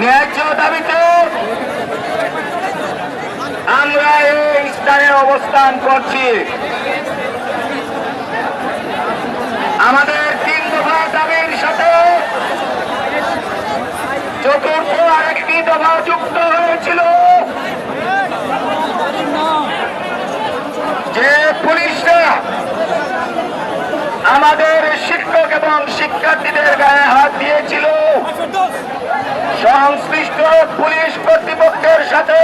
ন্যায্য দাবিতে আমরা এই স্থানে অবস্থান করছি। আমাদের 3 দফা দাবির সাথে চতুর্থ আরেকটি দফা যুক্ত হয়েছিল, যে পুলিশরা আমাদের শিক্ষক এবং শিক্ষার্থীদের গায়ে হাত দিয়েছিল। সংশ্লিষ্ট পুলিশ কর্তৃপক্ষের সাথে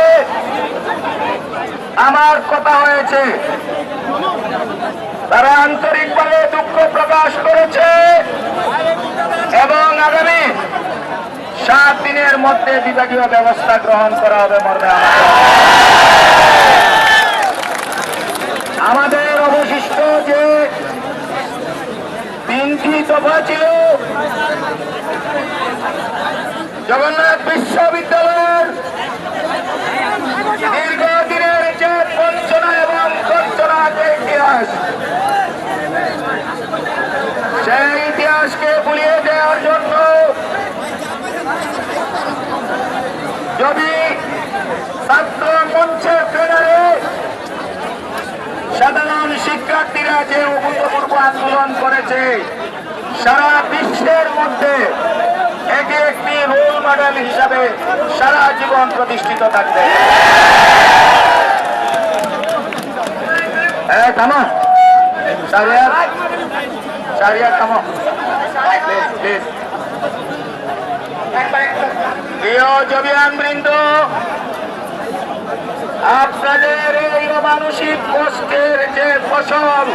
আমার কথা হয়েছে, তারা আন্তরিকভাবে দুঃখ প্রকাশ করেছে এবং আগামী 7 দিনের মধ্যে বিভাগীয় ব্যবস্থা গ্রহণ করা হবে মর্মে আমাদের অবশিষ্ট যে 3টি দফা ছিল, জগন্নাথ বিশ্ববিদ্যালয়ের দীর্ঘদিনের যে বঞ্চনা এবং বঞ্চনার যে ইতিহাস, সেই ইতিহাসকে ভুলিয়ে দেওয়ার জন্য যদি ছাত্র মঞ্চের ব্যানারে সাধারণ শিক্ষার্থীরা যে অভূতপূর্ব আন্দোলন করেছে, সারা বিশ্বের মধ্যে এটি একটি রোল মডেল হিসাবে সারা জীবন প্রতিষ্ঠিত থাকবে। থামো সারিয়া, থামো প্রিয় জবিয়ান বৃন্দ, আপনাদের এই মানসিক কষ্টের যে ফসল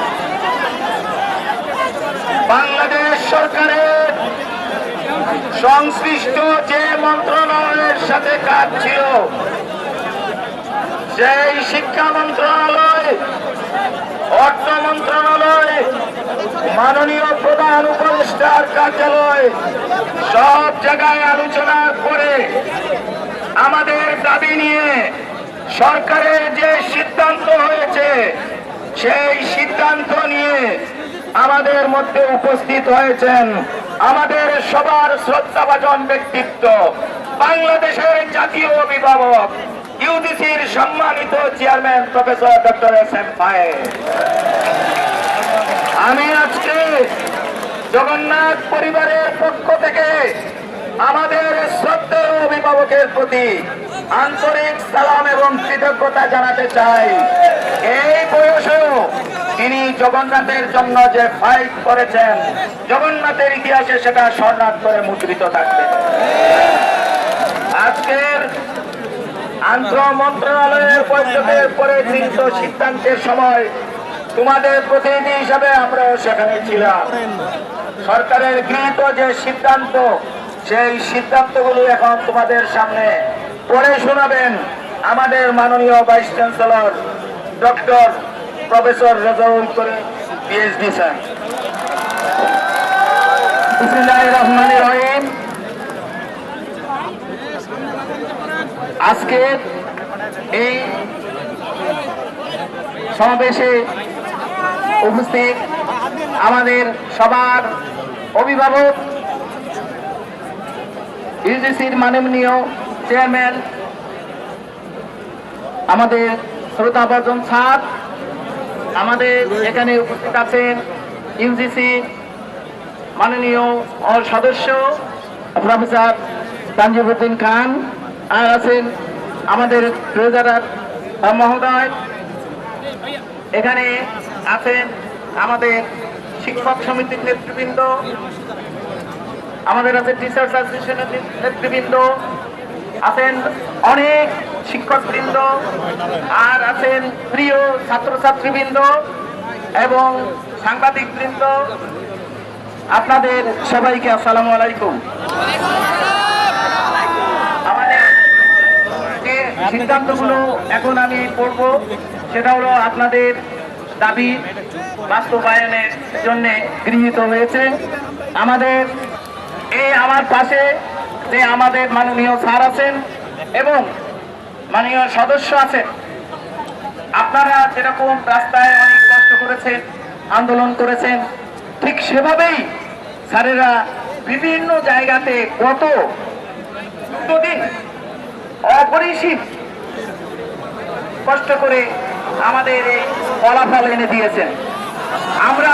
বাংলাদেশ সরকারের সংশ্লিষ্ট যে মন্ত্রণালয়ের সাথে কাজ ছিল, সেই শিক্ষা মন্ত্রণালয়, অর্থ মন্ত্রণালয়, মাননীয় প্রধান উপদেষ্টার কার্যালয়, সব জায়গায় আলোচনা করে আমাদের দাবি নিয়ে সরকারের যে সিদ্ধান্ত হয়েছে, সেই সিদ্ধান্ত নিয়ে আমাদের মধ্যে উপস্থিত হয়েছেন আমাদের সবার শ্রদ্ধাভাজন ব্যক্তিত্ব, বাংলাদেশের জাতীয় অভিভাবক, ইউজিসির সম্মানিত চেয়ারম্যান প্রফেসর ডক্টর এস.এম. ফায়েজ। আমি আজকে জগন্নাথ পরিবারের পক্ষ থেকে আমাদের শ্রদ্ধেয় অভিভাবকের প্রতি আন্তরিক সালাম এবং কৃতজ্ঞতা জানাতে চাই। এই বয়সেও তিনি জগন্নাথের জন্য যে ফাইট করেছেন, জগন্নাথের ইতিহাসে সেটা স্বর্ণাক্ষরে মুদ্রিত থাকবে। আজকের আন্তঃ মন্ত্রণালয়ের বৈঠকের পরে গৃহীত সিদ্ধান্তের সময় তোমাদের প্রতিনিধি হিসাবে আমরাও সেখানে ছিলাম। সরকারের গৃহীত যে সিদ্ধান্ত, সেই সিদ্ধান্তগুলো এখন তোমাদের সামনে পড়ে শোনাবেন আমাদের মাননীয় vice chancellor doctor professor Rezaul Karim PhD sir. বিসমিল্লাহির রহমানির রহিম। আজকে এই সমাবেশে উপস্থিত আমাদের সবার অভিভাবক, ইউজিসির মাননীয় চেয়ারম্যান, আমাদের শ্রদ্ধাভাজন স্যার, আমাদের এখানে উপস্থিত আছেন ইউজিসি মাননীয় সদস্য প্রফেসর তানজিবউদ্দিন খান, আর আছেন আমাদের ট্রেজারার মহোদয়, এখানে আছেন আমাদের শিক্ষক সমিতির নেতৃবৃন্দ, আমাদের আছে টিচার্স অ্যাসোসিয়েশনের নেতৃবৃন্দ, আছেন অনেক শিক্ষকবৃন্দ, আর আছেন প্রিয় ছাত্রছাত্রীবৃন্দ এবং সাংবাদিকবৃন্দ। আপনাদের সবাইকে আসসালামু আলাইকুম। আমাদের যে সিদ্ধান্তগুলো এখন আমি পড়ব, সেটা হলো আপনাদের দাবি বাস্তবায়নের জন্য গৃহীত হয়েছে। আমাদের আমার পাশে যে আমাদের মাননীয় স্যার আছেন এবং মাননীয় সদস্য আছেন, আপনারা যেরকম রাস্তায় অনেক কষ্ট করেছেন, আন্দোলন করেছেন, ঠিক সেভাবেই স্যারেরা বিভিন্ন জায়গাতে গত 2 দিন অপরিসীম কষ্ট করে আমাদের এই ফলাফল এনে দিয়েছেন। আমরা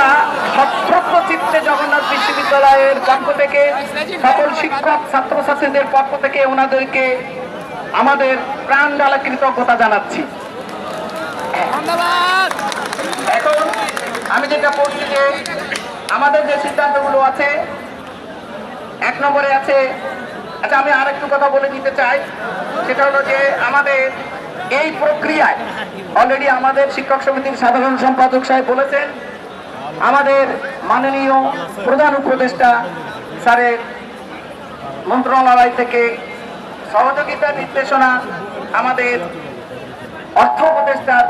সচ্ছ্রদ্ধ চিত্তে জগন্নাথ বিশ্ববিদ্যালয়ের পক্ষ থেকে সকল শিক্ষক ছাত্রছাত্রীদের পক্ষ থেকে ওনাদেরকে আমাদের প্রাণ ঢালা কৃতজ্ঞতা জানাচ্ছি। এখন আমি যেটা বলছি যে আমাদের যে সিদ্ধান্তগুলো আছে, 1 নম্বরে আছে, আচ্ছা আমি আরেকটু কথা বলে দিতে চাই, সেটা হলো যে আমাদের এই প্রক্রিয়ায় অলরেডি আমাদের শিক্ষক সমিতির সাধারণ সম্পাদক সাহেব বলেছেন, আমাদের মাননীয় প্রধান উপদেষ্টা স্যারের মন্ত্রণালয় থেকে সহযোগিতা নির্দেশনা, আমাদের অর্থ উপদেষ্টার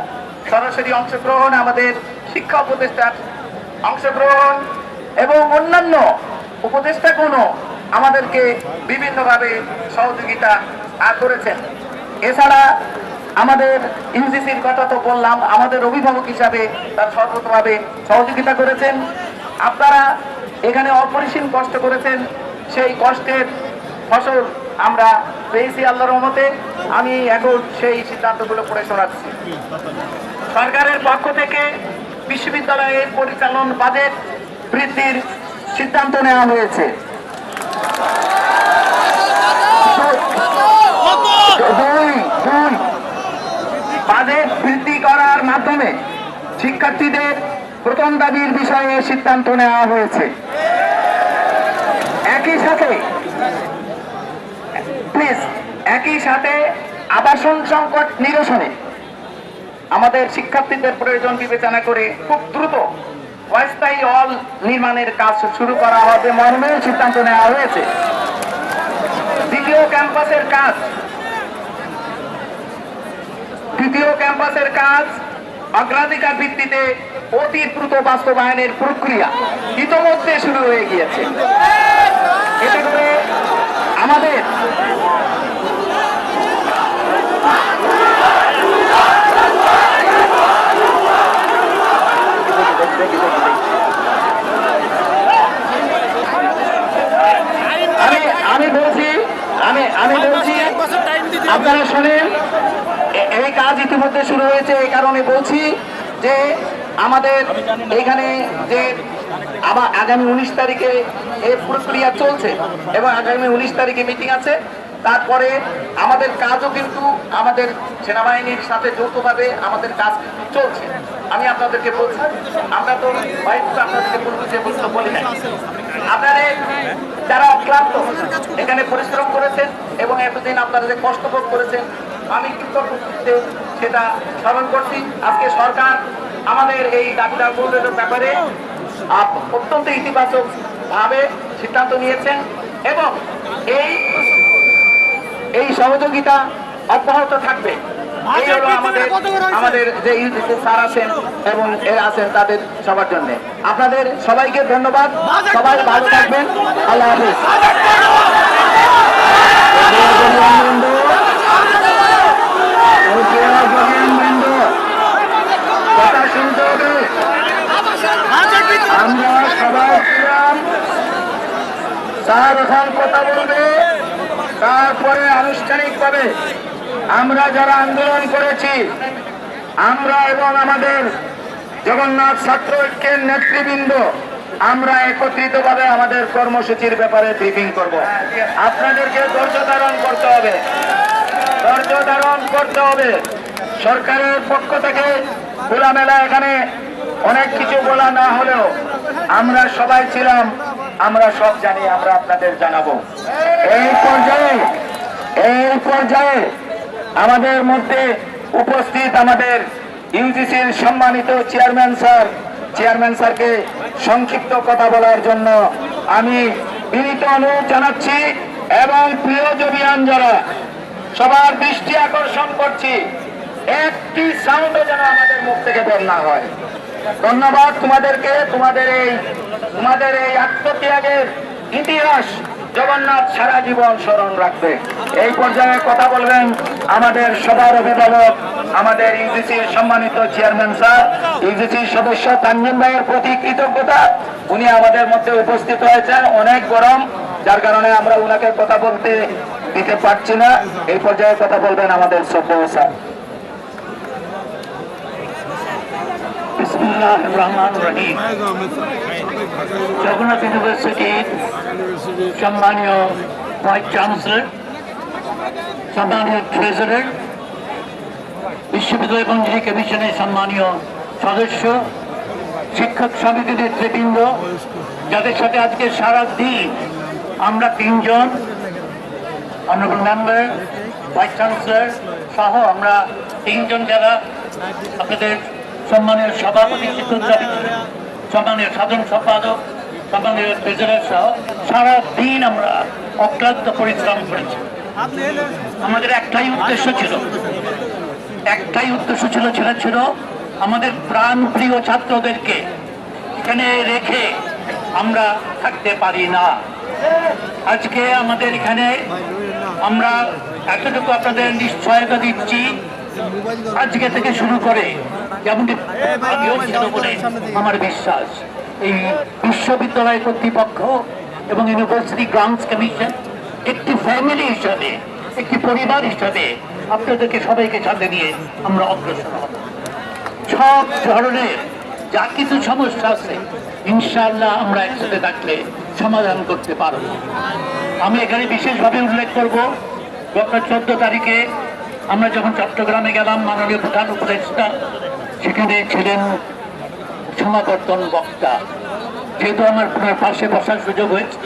সরাসরি অংশগ্রহণ, আমাদের শিক্ষা উপদেষ্টার অংশগ্রহণ এবং অন্যান্য উপদেষ্টাগণও আমাদেরকে বিভিন্নভাবে সহযোগিতা করেছেন। এছাড়া আমাদের ইউজিসির কথা তো বললাম, আমাদের অভিভাবক হিসাবে তার সর্বতভাবে সহযোগিতা করেছেন। আপনারা এখানে অপরিসীম কষ্ট করেছেন, সেই কষ্টের ফসল আমরা পেয়েছি আল্লাহর রহমতে। আমি এখন সেই সিদ্ধান্তগুলো পড়ে শোনাচ্ছি। সরকারের পক্ষ থেকে বিশ্ববিদ্যালয়ের পরিচালন বাজেট বৃদ্ধির সিদ্ধান্ত নেওয়া হয়েছে। বাজেট বৃদ্ধি করার মাধ্যমে শিক্ষার্থীদের প্রথম দাবির বিষয়ে সিদ্ধান্ত নেওয়া হয়েছে। একই সাথে আবাসন সংকট নিরসনে আমাদের শিক্ষার্থীদের প্রয়োজন বিবেচনা করে খুব দ্রুত অস্থায়ী হল নির্মাণের কাজ শুরু করা হবে মর্মে সিদ্ধান্ত নেওয়া হয়েছে। দ্বিতীয় ক্যাম্পাসের কাজ অগ্রাধিকার ভিত্তিতে অতি দ্রুত বাস্তবায়নের প্রক্রিয়া ইতোমধ্যে শুরু হয়ে গিয়েছে। এতে করে আমাদের আমি বলছি আপনারা শোনেন, এই কাজ ইতিমধ্যে শুরু হয়েছে। এই কারণে বলছি যে আমাদের এখানে যে আবার আগামী 19 তারিখে এই প্রক্রিয়া চলছে এবং আগামী 19 তারিখে মিটিং আছে। তারপরে আমাদের কাজও কিন্তু আমাদের সেনাবাহিনীর সাথে যৌথভাবে আমাদের কাজ চলছে। আমি আপনাদেরকে বলছি, আমরা তো আপনাদেরকে বলবো যে বলি না, আপনারা যারা অক্লান্ত এখানে পরিশ্রম করেছেন এবং এতদিন আপনারা যে কষ্ট ভোগ করেছেন, আমি কৃতজ্ঞতা সেটা স্মরণ করছি। আজকে সরকার আমাদের এই দাবিটা পূরণের ব্যাপারে অত্যন্ত ইতিবাচক ভাবে সিদ্ধান্ত নিয়েছেন এবং এই সহযোগিতা অব্যাহত থাকবে। এই হলো আমাদের যে ইউজিসি স্যার আছেন এবং আছেন তাদের সবার জন্য। আপনাদের সবাইকে ধন্যবাদ, সবাই ভালো থাকবেন, আল্লাহ হাফেজ। কথা শুনতে হবে, আমরা সবাই ছিলাম, স্যার এখন কথা বলবে, তারপরে আনুষ্ঠানিকভাবে আমরা যারা আন্দোলন করেছি, আমরা এবং আমাদের জগন্নাথ ছাত্র ঐক্যের নেতৃবৃন্দ, আমরা একত্রিতভাবে আমাদের কর্মসূচির ব্যাপারে ব্রিফিং করব। আপনাদেরকে ধৈর্য ধারণ করতে হবে। সরকারের পক্ষ থেকে খোলামেলা এখানে অনেক কিছু বলা না হলেও আমরা সবাই ছিলাম, আমরা সব জানি, আমরা আপনাদের জানাবো। এই পর্যায়ে আমাদের মধ্যে উপস্থিত আমাদের ইউজিসির সম্মানিত চেয়ারম্যান স্যারকে সংক্ষিপ্ত কথা বলার জন্য আমি বিনীত অনুরোধ জানাচ্ছি এবং প্রিয় জবিয়ান যারা সবার দৃষ্টি আকর্ষণ করছি, একটি সাউন্ডও যেন আমাদের মুখ থেকে বের না হয়। ধন্যবাদ তোমাদেরকে। তোমাদের এই আত্মত্যাগের ইতিহাস জগন্নাথ সারা জীবন স্মরণ রাখবে। এই পর্যায়ে কথা বলবেন আমাদের সবার অভিভাবক, আমাদের ইউজিসির সম্মানিত চেয়ারম্যান স্যার। ইউজিসির সদস্য তানজিম ভাইয়ের প্রতি কৃতজ্ঞতা, উনি আমাদের মধ্যে উপস্থিত হয়েছেন। অনেক গরম, যার কারণে আমরা ওনাকে কথা বলতে দিতে পারছি না। এই পর্যায়ে কথা বলবেন আমাদের শ্রদ্ধেয় স্যার। বিসমিল্লাহির রহমানির রহিম। জগন্নাথ ইউনিভার্সিটির সম্মানীয় ভাইস চ্যান্সেলর, সম্মানীয় ট্রেজারার, বিশ্ববিদ্যালয় মঞ্জুরি কমিশনের সম্মানীয় সদস্য, শিক্ষক সমিতির নেতৃবৃন্দ, যাদের সাথে আজকে সারা দিন আমরা তিনজন অনারেবল মেম্বার, ভাইস চ্যান্সেলর সহ আমরা তিনজন যারা আপনাদের সম্মানীয় সভাপতি, সম্মানীয় সাধারণ সম্পাদক, সম্মানীয় ট্রেজারার সহ সারা দিন আমরা অক্লান্ত পরিশ্রম করেছি। আমাদের একটাই উদ্দেশ্য ছিল সেটা ছিল আমাদের প্রাণ প্রিয় ছাত্রদেরকে এখানে রেখে আমরা থাকতে পারি না। আজকে আমাদের এখানে আমরা এতটুকু আপনাদের নিশ্চয়তা দিচ্ছি, আজকে থেকে শুরু করে যেমনটি আগেও ছিল বলে আমার বিশ্বাস, এই বিশ্ববিদ্যালয় কর্তৃপক্ষ এবং ইউনিভার্সিটি গ্রান্টস কমিশন একটি ফ্যামিলি হিসাবে, একটি পরিবার হিসাবে আপনাদেরকে সবাইকে সাথে নিয়ে আমরা অগ্রসর হব। সব ধরনের যা কিছু সমস্যা আছে ইনশাআল্লাহ আমরা একসাথে থাকলে সমাধান করতে পারব। আমি এখানে বিশেষভাবে উল্লেখ করব, গত 14 তারিখে আমরা যখন চট্টগ্রামে গেলাম, মাননীয় প্রধান উপদেষ্টা সেখানে ছিলেন সমাবর্তন বক্তা। যেহেতু আমার পাশে বসার সুযোগ হয়েছিল,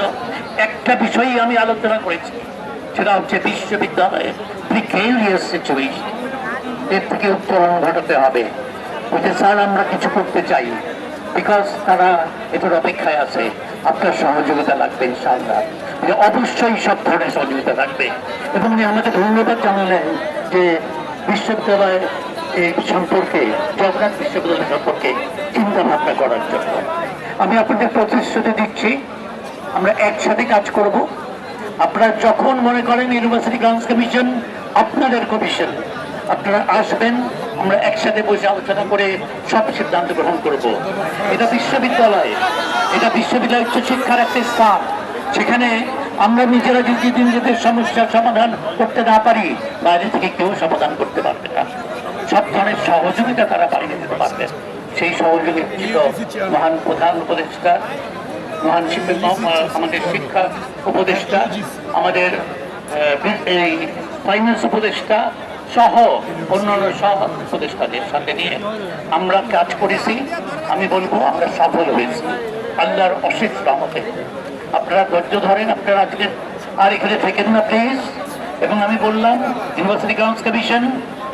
একটা বিষয়ই আমি আলোচনা করেছি, সেটা হচ্ছে বিশ্ববিদ্যালয়ের প্রিকেরিয়াস সিচুয়েশন, এর থেকে উত্তরণ ঘটাতে হবে। বলতে স্যার আমরা কিছু করতে চাই, বিকজ তারা এটার অপেক্ষায় আছে, আপনার সহযোগিতা লাগবে ইনশাআল্লাহ। অবশ্যই সব ধরনের সহযোগিতা লাগবে এবং আমাদের ধন্যবাদ জানালেন যে বিশ্ববিদ্যালয় সম্পর্কে, জগন্নাথ বিশ্ববিদ্যালয় সম্পর্কে চিন্তা ভাবনা করার জন্য। আমি আপনাদের প্রতিশ্রুতি দিচ্ছি আমরা একসাথে কাজ করব। আপনারা যখন মনে করেন ইউনিভার্সিটি গ্রান্টস কমিশন আপনাদের কমিশন, আপনারা আসবেন, আমরা একসাথে বসে আলোচনা করে সব সিদ্ধান্ত গ্রহণ করব। এটা বিশ্ববিদ্যালয় উচ্চ শিক্ষার একটা স্থান, সেখানে আমরা নিজেরা যদি নিজেদের সমস্যার সমাধান করতে না পারি, বাইরে থেকে কেউ সমাধান করতে পারবে না। সব ধরনের সহযোগিতা তারা বাইরে দিতে পারবেন। সেই সহযোগিতা ছিল মহান প্রধান উপদেষ্টা, মহান আমাদের শিক্ষা উপদেষ্টা, আমাদের এই ফাইন্যান্স উপদেষ্টা সহ অন্যান্য সহ উপদেষ্টাদের সাথে নিয়ে আমরা কাজ করেছি। আমি বলবো আমরা সফল হয়েছি আল্লাহর অশেষ রহমতে। আপনারা ধৈর্য ধরেন, আপনারা আজকে আর এখানে থেকেন না প্লিজ। এবং আমি বললাম ইউনিভার্সিটি গ্রান্টস কমিশন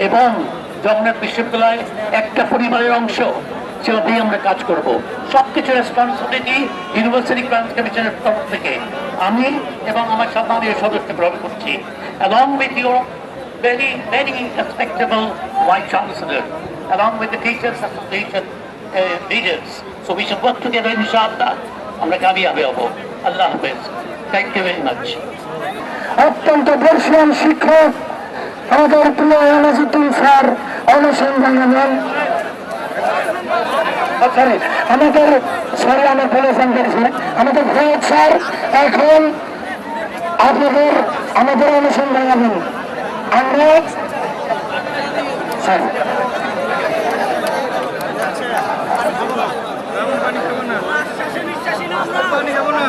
এবং জগন্নাথ বিশ্ববিদ্যালয় একটা পরিবারের অংশ, সেভাবেই আমরা কাজ করব। সবকিছু রেসপন্সিবিলিটি ইউনিভার্সিটি গ্রান্টস কমিশনের তরফ থেকে আমি এবং আমার সম্মানীয় সদস্য গ্রহণ করছি, along with your very respectable Vice Chancellor, along with the Teachers Association leaders. So we should work together inshallah. আমরা কামিয়াবি হব। আল্লাহ হাফেজ। Thank you very much. অত্যন্ত বর্ষিয়ান শিক্ষক আমাদের প্রিয় নাজিরুদ্দিন স্যার অনশন ভাঙালেন। আমাদের ভয়েস স্যার এখন আমাদের অনশন ভাঙাবেন। আমরা স্যার পানি খাবো না।